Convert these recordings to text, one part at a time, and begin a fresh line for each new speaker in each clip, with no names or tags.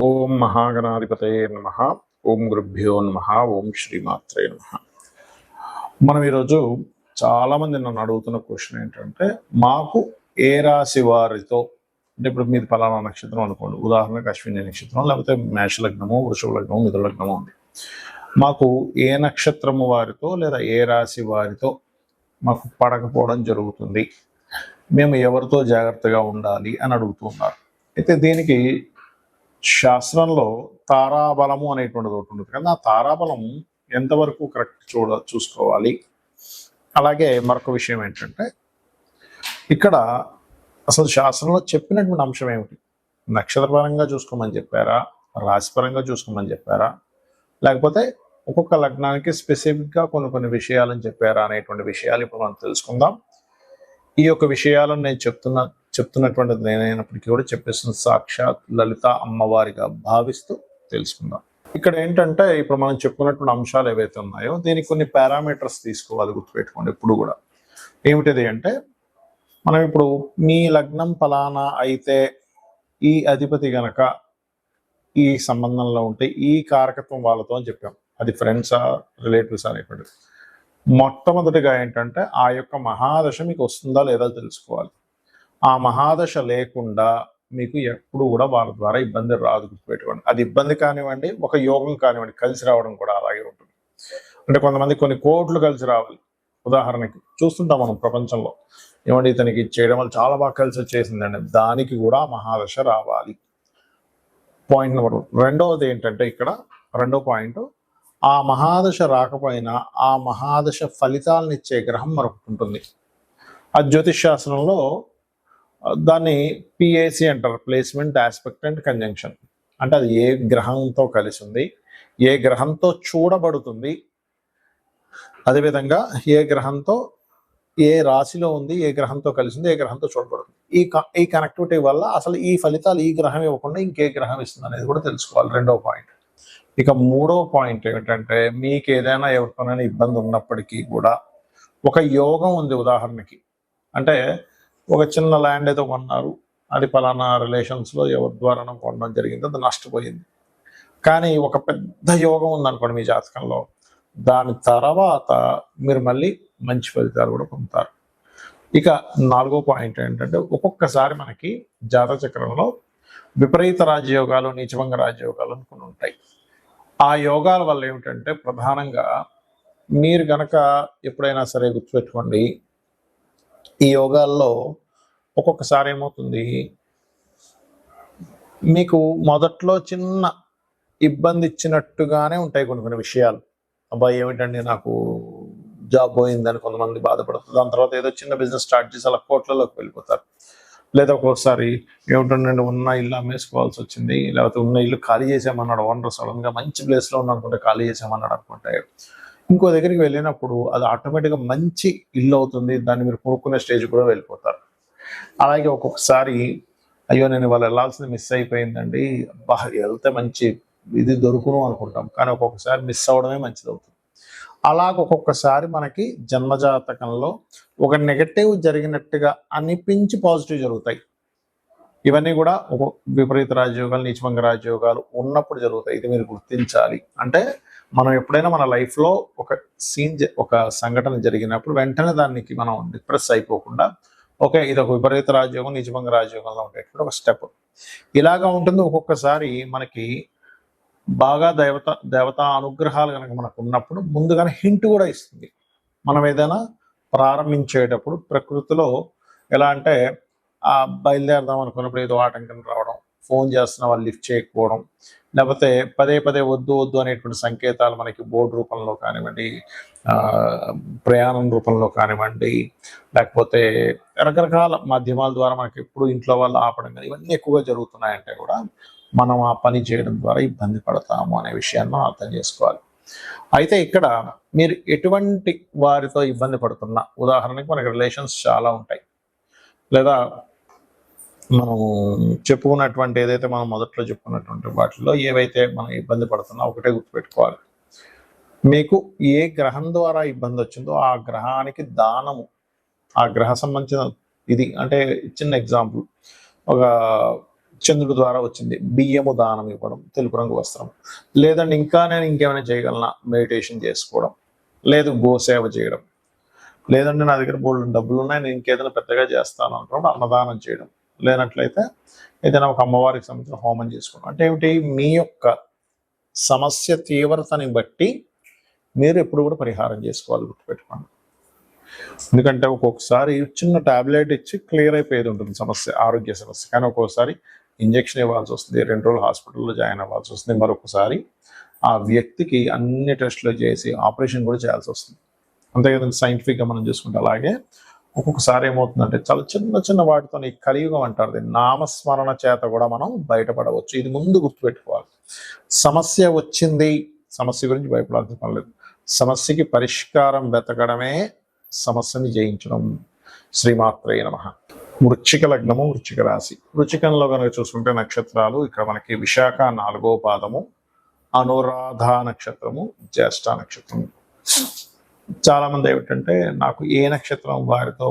ఓం మహాగణాధిపతయే నమః. ఓం గురుభ్యో నమః. ఓం శ్రీమాత్రే నమః. మనం ఈరోజు చాలామంది నన్ను అడుగుతున్న క్వశ్చన్ ఏంటంటే, మాకు ఏ రాశి వారితో అంటే ఇప్పుడు మీది ఫలానా నక్షత్రం అనుకోండి, ఉదాహరణకు అశ్విని నక్షత్రం, లేకపోతే మేష లగ్నము, వృషభ లగ్నము, మిథున లగ్నము ఉంది. మాకు ఏ నక్షత్రము వారితో లేదా ఏ రాశి వారితో మాకు పడకపోవడం జరుగుతుంది, మేము ఎవరితో జాగ్రత్తగా ఉండాలి అని అడుగుతున్నారు. అయితే దీనికి శాస్త్రంలో తారాబలము అనేటువంటిది ఒకటి ఉంటుంది కానీ ఆ తారాబలం ఎంతవరకు కరెక్ట్ చూసుకోవాలి. అలాగే మరొక విషయం ఏంటంటే, ఇక్కడ అసలు శాస్త్రంలో చెప్పినటువంటి అంశం ఏమిటి? నక్షత్రపరంగా చూసుకోమని చెప్పారా, రాశిపరంగా చూసుకోమని చెప్పారా, లేకపోతే ఒక్కొక్క లగ్నానికి స్పెసిఫిక్గా కొన్ని విషయాలని చెప్పారా అనేటువంటి విషయాలు ఇప్పుడు మనం తెలుసుకుందాం. ఈ యొక్క విషయాలను నేను చెప్తున్నటువంటిది నేనైనప్పటికీ కూడా చెప్పేస్తున్న సాక్షాత్ లలిత అమ్మవారిగా భావిస్తూ తెలుసుకుందాం. ఇక్కడ ఏంటంటే, ఇప్పుడు మనం చెప్పుకున్నటువంటి అంశాలు ఏవైతే ఉన్నాయో దీనికి కొన్ని పారామీటర్స్ తీసుకోవాలి, గుర్తుపెట్టుకోండి ఎప్పుడు కూడా. ఏమిటిది అంటే, మనం ఇప్పుడు మీ లగ్నం ఫలానా అయితే ఈ అధిపతి గనక ఈ సంబంధంలో ఉంటే ఈ కారకత్వం వాళ్ళతో అని చెప్పాం. అది ఫ్రెండ్సా రిలేటివ్స్ అనేటువంటిది. మొట్టమొదటిగా ఏంటంటే, ఆ యొక్క మహాదశ మీకు వస్తుందా లేదా తెలుసుకోవాలి. ఆ మహాదశ లేకుండా మీకు ఎప్పుడు కూడా వాళ్ళ ద్వారా ఇబ్బంది రాదు, గుర్తుపెట్టుకోండి. అది ఇబ్బంది కానివ్వండి, ఒక యోగం కానివ్వండి, కలిసి రావడం కూడా అలాగే ఉంటుంది. అంటే కొంతమంది కొన్ని కోట్లు కలిసి రావాలి. ఉదాహరణకి చూస్తుంటాం మనం ప్రపంచంలో, ఏమంటే ఇతనికి చేయడం వల్ల చాలా బాగా కలిసి వచ్చేసిందండి, దానికి కూడా మహాదశ రావాలి. Point number 1. రెండవది ఏంటంటే, ఇక్కడ రెండో పాయింట్, ఆ మహాదశ రాకపోయినా ఆ మహాదశ ఫలితాలను ఇచ్చే గ్రహం మరొకటి ఉంటుంది. ఆ జ్యోతిష్ శాస్త్రంలో దాన్ని పిఏసి అంటారు, ప్లేస్మెంట్, ఆస్పెక్ట్ అండ్ కంజంక్షన్. అంటే అది ఏ గ్రహంతో కలిసి ఉంది, ఏ గ్రహంతో చూడబడుతుంది, అదేవిధంగా ఏ గ్రహంతో ఏ రాశిలో ఉంది, ఏ గ్రహంతో కలిసి ఉంది, ఏ గ్రహంతో చూడబడుతుంది. ఈ కనెక్టివిటీ వల్ల అసలు ఈ ఫలితాలు ఈ గ్రహం ఇవ్వకుండా ఇంకే గ్రహం ఇస్తుంది అనేది కూడా తెలుసుకోవాలి. రెండవ పాయింట్. ఇక మూడవ పాయింట్ ఏమిటంటే, మీకు ఏదైనా ఎవరితోనైనా ఇబ్బంది ఉన్నప్పటికీ కూడా ఒక యోగం ఉంది. ఉదాహరణకి అంటే, ఒక చిన్న ల్యాండ్ ఏదో కొన్నారు, అది పలానా రిలేషన్స్లో ఎవరి ద్వారా కొనడం జరిగింది, అది నష్టపోయింది. కానీ ఒక పెద్ద యోగం ఉందనుకోండి మీ జాతకంలో, దాని తర్వాత మీరు మళ్ళీ మంచి ఫలితాలు కూడా పొందుతారు. ఇక నాలుగో పాయింట్ ఏంటంటే, ఒక్కొక్కసారి మనకి జాతక చక్రంలో విపరీత రాజయోగాలు, నీచభంగ రాజయోగాలు అనుకుని ఉంటాయి. ఆ యోగాల వల్ల ఏమిటంటే, ప్రధానంగా మీరు గనక ఎప్పుడైనా సరే గుర్తుపెట్టుకోండి, ఈ యోగాల్లో ఒక్కొక్కసారి ఏమవుతుంది, మీకు మొదట్లో చిన్న ఇబ్బంది ఇచ్చినట్టుగానే ఉంటాయి కొన్ని విషయాలు. అబ్బాయి ఏమిటండి నాకు జాబ్ పోయిందని కొంతమంది బాధపడుతుంది. దాని తర్వాత ఏదో చిన్న బిజినెస్ స్టార్ట్ చేసి అలా కోట్లలోకి వెళ్ళిపోతారు. లేదా ఒక్కొక్కసారి ఏమిటండి ఉన్న ఇల్లు అమ్మేసుకోవాల్సి వచ్చింది, లేకపోతే ఉన్న ఇల్లు ఖాళీ చేసామన్నాడు ఓనర్, సడన్గా మంచి ప్లేస్లో ఉన్నానుకుంటే ఖాళీ చేసామన్నాడు అనుకుంటే, ఇంకో దగ్గరికి వెళ్ళినప్పుడు అది ఆటోమేటిక్గా మంచి ఇల్లు అవుతుంది, దాన్ని మీరు కొనుక్కునే స్టేజ్ కూడా వెళ్ళిపోతారు. అలాగే ఒక్కొక్కసారి అయ్యో నేను వాళ్ళు వెళ్ళాల్సింది మిస్ అయిపోయిందండి, వెళ్తే మంచి ఇది దొరుకును అనుకుంటాం, కానీ ఒక్కొక్కసారి మిస్ అవ్వడమే మంచిది అవుతుంది. అలాగ ఒక్కొక్కసారి మనకి జన్మజాతకంలో ఒక నెగటివ్ జరిగినట్టుగా అనిపించి పాజిటివ్ జరుగుతాయి. ఇవన్నీ కూడా ఒక విపరీత రాజయోగాలు, నీచభంగ రాజయోగాలు ఉన్నప్పుడు జరుగుతాయి. ఇది మీరు గుర్తించాలి. అంటే మనం ఎప్పుడైనా మన లైఫ్లో ఒక సంఘటన జరిగినప్పుడు వెంటనే దానికి మనం డిప్రెస్ అయిపోకుండా, ఓకే ఇది ఒక విపరీత రాజయోగం, నీచభంగ రాజయోగంలో ఉండేటువంటి ఒక స్టెప్. ఇలాగా ఉంటుంది. ఒక్కొక్కసారి మనకి బాగా దేవతా అనుగ్రహాలు కనుక మనకు ఉన్నప్పుడు ముందుగానే హింట్ కూడా ఇస్తుంది. మనం ఏదైనా ప్రారంభించేటప్పుడు ప్రకృతిలో ఎలా అంటే, బయలుదేరదాం అనుకున్నప్పుడు ఏదో ఆటంకం రావడం, ఫోన్ చేస్తున్న వాళ్ళు లిఫ్ట్ చేయకపోవడం, లేకపోతే పదే వద్దు అనేటువంటి సంకేతాలు మనకి బోర్డు రూపంలో కానివ్వండి, ప్రయాణం రూపంలో కానివ్వండి, లేకపోతే రకరకాల మాధ్యమాల ద్వారా మనకి ఎప్పుడు ఇంట్లో వాళ్ళు ఆపడం కానీ ఇవన్నీ ఎక్కువగా జరుగుతున్నాయంటే కూడా మనం ఆ పని చేయడం ద్వారా ఇబ్బంది పడతాము అనే విషయాన్ని మనం అర్థం చేసుకోవాలి. అయితే ఇక్కడ మీరు ఎటువంటి వారితో ఇబ్బంది పడుతున్నా, ఉదాహరణకి మనకి రిలేషన్స్ చాలా ఉంటాయి, లేదా మనం చెప్పుకున్నటువంటి ఏదైతే మనం మొదట్లో చెప్పుకున్నటువంటి వాటిలో ఏవైతే మనం ఇబ్బంది పడుతున్నా ఒకటే గుర్తుపెట్టుకోవాలి, మీకు ఏ గ్రహం ద్వారా ఇబ్బంది వచ్చిందో ఆ గ్రహానికి దానము, ఆ గ్రహ సంబంధించిన ఇది. అంటే చిన్న ఎగ్జాంపుల్, ఒక చంద్రుడి ద్వారా వచ్చింది. బియ్యము దానం ఇవ్వడం, తెలుపు రంగు వస్త్రం. లేదంటే ఇంకా నేను ఇంకేమైనా చేయగలనా, మెడిటేషన్ చేసుకోవడం, లేదు గోసేవ చేయడం, లేదంటే నా దగ్గర బోల్డ్ డబ్బులు ఉన్నాయి నేను ఇంకేదైనా పెద్దగా చేస్తాను అనుకున్నప్పుడు అన్నదానం చేయడం, లేనట్లయితే ఏదైనా ఒక అమ్మవారికి సంబంధించిన హోమం చేసుకోవడం. అంటే ఏమిటి, మీ యొక్క సమస్య తీవ్రతని బట్టి మీరు ఎప్పుడు కూడా పరిహారం చేసుకోవాలి, గుర్తుపెట్టుకోండి. ఎందుకంటే ఒక్కొక్కసారి చిన్న టాబ్లెట్ ఇచ్చి క్లియర్ అయిపోయేది ఉంటుంది సమస్య, ఆరోగ్య సమస్య. కానీ ఒక్కొక్కసారి ఇంజెక్షన్ ఇవ్వాల్సి వస్తుంది, 2 రోజులు హాస్పిటల్లో జాయిన్ అవ్వాల్సి వస్తుంది, మరొకసారి ఆ వ్యక్తికి అన్ని టెస్టులు చేసి ఆపరేషన్ కూడా చేయాల్సి వస్తుంది. అంతే కదండి, సైంటిఫిక్గా మనం చూసుకుంటే. అలాగే ఒక్కొక్కసారి ఏమవుతుందంటే చాలా చిన్న చిన్న వాటితో ఈ కలియుగం అంటారు దీన్ని, నామస్మరణ చేత కూడా మనం బయటపడవచ్చు. ఇది ముందు గుర్తుపెట్టుకోవాలి. సమస్య వచ్చింది, సమస్య గురించి భయపడాల్సిన పని లేదు. సమస్యకి పరిష్కారం వెతకడమే సమస్యని జయించడం. శ్రీమాత్రే నమః. వృశ్చిక లగ్నము, వృశ్చిక రాశి. వృశ్చికంలో కనుక చూసుకుంటే నక్షత్రాలు ఇక్కడ మనకి విశాఖ 4వ పాదము, అనురాధ నక్షత్రము, జ్యేష్ఠ నక్షత్రము. చాలా మంది ఏమిటంటే నాకు ఏ నక్షత్రం వారితో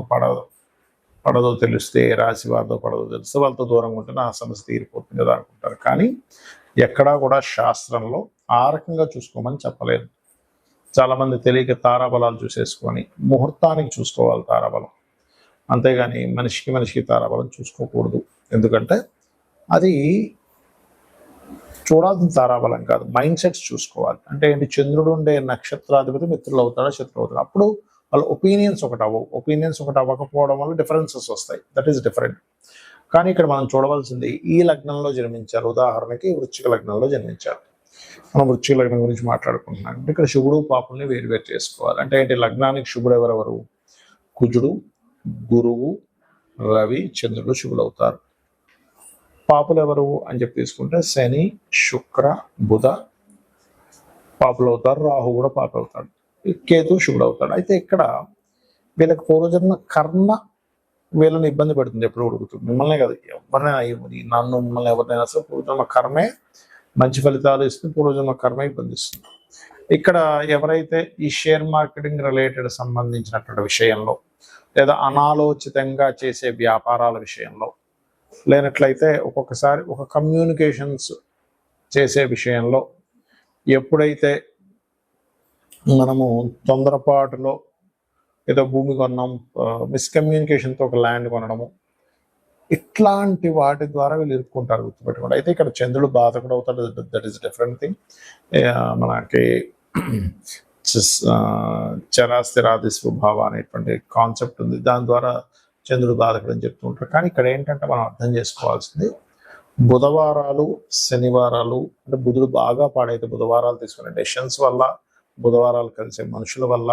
పడదో తెలిస్తే, ఏ రాశి వారితో పడదో తెలిస్తే వాళ్ళతో దూరంగా ఉంటే నా సమస్య తీరిపోతుంది కదా అనుకుంటారు. కానీ ఎక్కడా కూడా శాస్త్రంలో ఆ రకంగా చూసుకోమని చెప్పలేదు. చాలా మంది తెలియక తారాబలాలు చూసేసుకొని ముహూర్తానికి చూసుకోవాలి తారాబలం, అంతేగాని మనిషికి తారాబలం చూసుకోకూడదు. ఎందుకంటే అది చూడాల్సిన తారాబలం కాదు, మైండ్ సెట్స్ చూసుకోవాలి. అంటే ఏంటి, చంద్రుడు ఉండే నక్షత్రాధిపతి మిత్రులు అవుతాడా, శత్రువు అవుతాడు. అప్పుడు వాళ్ళ ఒపీనియన్స్ ఒకటి అవ్వకపోవడం వల్ల డిఫరెన్సెస్ వస్తాయి. That is different. కానీ ఇక్కడ మనం చూడవలసింది ఈ లగ్నంలో జన్మించారు. ఉదాహరణకి వృశ్చిక లగ్నంలో జన్మించారు. మనం వృశ్చిక లగ్నం గురించి మాట్లాడుకుంటున్నాం. అంటే ఇక్కడ శుభుడు పాపుల్ని వేరు చేసుకోవాలి. అంటే ఏంటి, లగ్నానికి శుభుడు ఎవరెవరు, కుజుడు, గురువు, రవి, చంద్రుడు శుభులు అవుతారు. పాపులు ఎవరు అని చెప్పి తీసుకుంటే శని, శుక్ర, బుధ పాపులు అవుతారు. రాహు కూడా పాపు అవుతాడు. కేతు శుభుడు అవుతాడు. అయితే ఇక్కడ వీళ్ళకి పూర్వజన్మ కర్మ వీళ్ళని ఇబ్బంది పెడుతుంది. ఎప్పుడు ఉడుకుతుంది మిమ్మల్నే కదా, ఎవరినైనా నన్ను మిమ్మల్ని ఎవరినైనా సరే పూర్వజన్మ కర్మే మంచి ఫలితాలు ఇస్తుంది, పూర్వజన్మ కర్మే ఇబ్బంది ఇస్తుంది. ఇక్కడ ఎవరైతే ఈ షేర్ మార్కెటింగ్ రిలేటెడ్ సంబంధించినటువంటి విషయంలో, లేదా అనాలోచితంగా చేసే వ్యాపారాల విషయంలో, లేనట్లయితే ఒక్కొక్కసారి ఒక కమ్యూనికేషన్స్ చేసే విషయంలో ఎప్పుడైతే మనము తొందరపాటులో ఏదో భూమి కొన్నాం, మిస్కమ్యూనికేషన్తో ఒక ల్యాండ్ కొనడము, ఇట్లాంటి వాటి ద్వారా వీళ్ళు ఇరుక్కుంటారు, గుర్తుపెట్టుకోండి. అయితే ఇక్కడ చంద్రుడు బాధకుడు అవుతాడు, దట్ ఈస్ డిఫరెంట్ థింగ్. మనకి చరాస్థిరాది స్వభావ అనేటువంటి కాన్సెప్ట్ ఉంది, దాని ద్వారా చంద్రుడు బాధకుడు అని చెప్తూ ఉంటారు. కానీ ఇక్కడ ఏంటంటే మనం అర్థం చేసుకోవాల్సింది, బుధవారాలు శనివారాలు, అంటే బుధుడు బాగా పాడైతే బుధవారాలు తీసుకునే డెసిషన్స్ వల్ల, బుధవారాలు కలిసే మనుషుల వల్ల,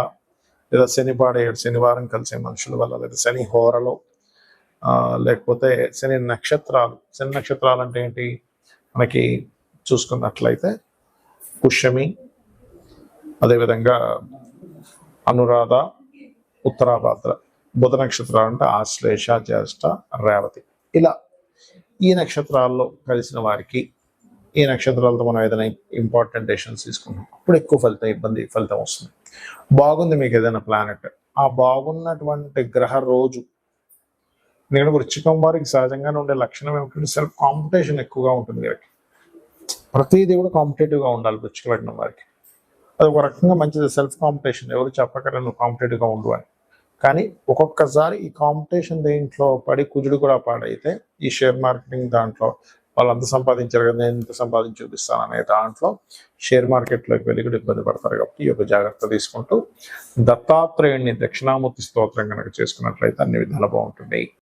లేదా శని పాడేయడు శనివారం కలిసే మనుషుల వల్ల, లేదా శని హోరలో, లేకపోతే శని నక్షత్రాలు అంటే ఏంటి, మనకి చూసుకున్నట్లయితే పుష్యమి, అదేవిధంగా అనురాధ, ఉత్తరాభాద్ర. బుధ నక్షత్రాలు అంటే ఆశ్లేష, జ్యేష్ఠ, రేవతి. ఇలా ఈ నక్షత్రాల్లో కలిసిన వారికి, ఈ నక్షత్రాలతో మనం ఏదైనా ఇంపార్టెంట్ డెసిషన్స్ తీసుకుంటాం, అప్పుడు ఎక్కువ ఫలితం వస్తుంది. బాగుంది మీకు ఏదైనా ప్లానెట్, ఆ బాగున్నటువంటి గ్రహ రోజు, ఎందుకంటే వృశ్చికం వారికి సహజంగానే ఉండే లక్షణం ఏమిటంటే సెల్ఫ్ కాంపిటీషన్ ఎక్కువగా ఉంటుంది. వీరికి ప్రతిదీ కూడా కాంపిటేటివ్గా ఉండాలి వృశ్చిక లగ్నం వారికి. అది ఒక రకంగా మంచిది, సెల్ఫ్ కాంపిటీషన్. ఎవరు చెప్పకరా నువ్వు కాంపిటేటివ్గా ఉండు అని. కానీ ఒక్కొక్కసారి ఈ కాంపిటీషన్ దేంట్లో పడి కుజుడు కూడా పాడైతే, ఈ షేర్ మార్కెటింగ్ దాంట్లో వాళ్ళు అంత సంపాదించారు కదా, నేను ఇంత సంపాదించి చూపిస్తాను అనే దాంట్లో షేర్ మార్కెట్లోకి వెళ్ళి కూడా ఇబ్బంది పడతారు. కాబట్టి ఈ యొక్క జాగ్రత్త తీసుకుంటూ దత్తాత్రేయుడిని దక్షిణామూర్తి స్తోత్రం కనుక చేసుకున్నట్లయితే అన్ని విధాలు బాగుంటుంది.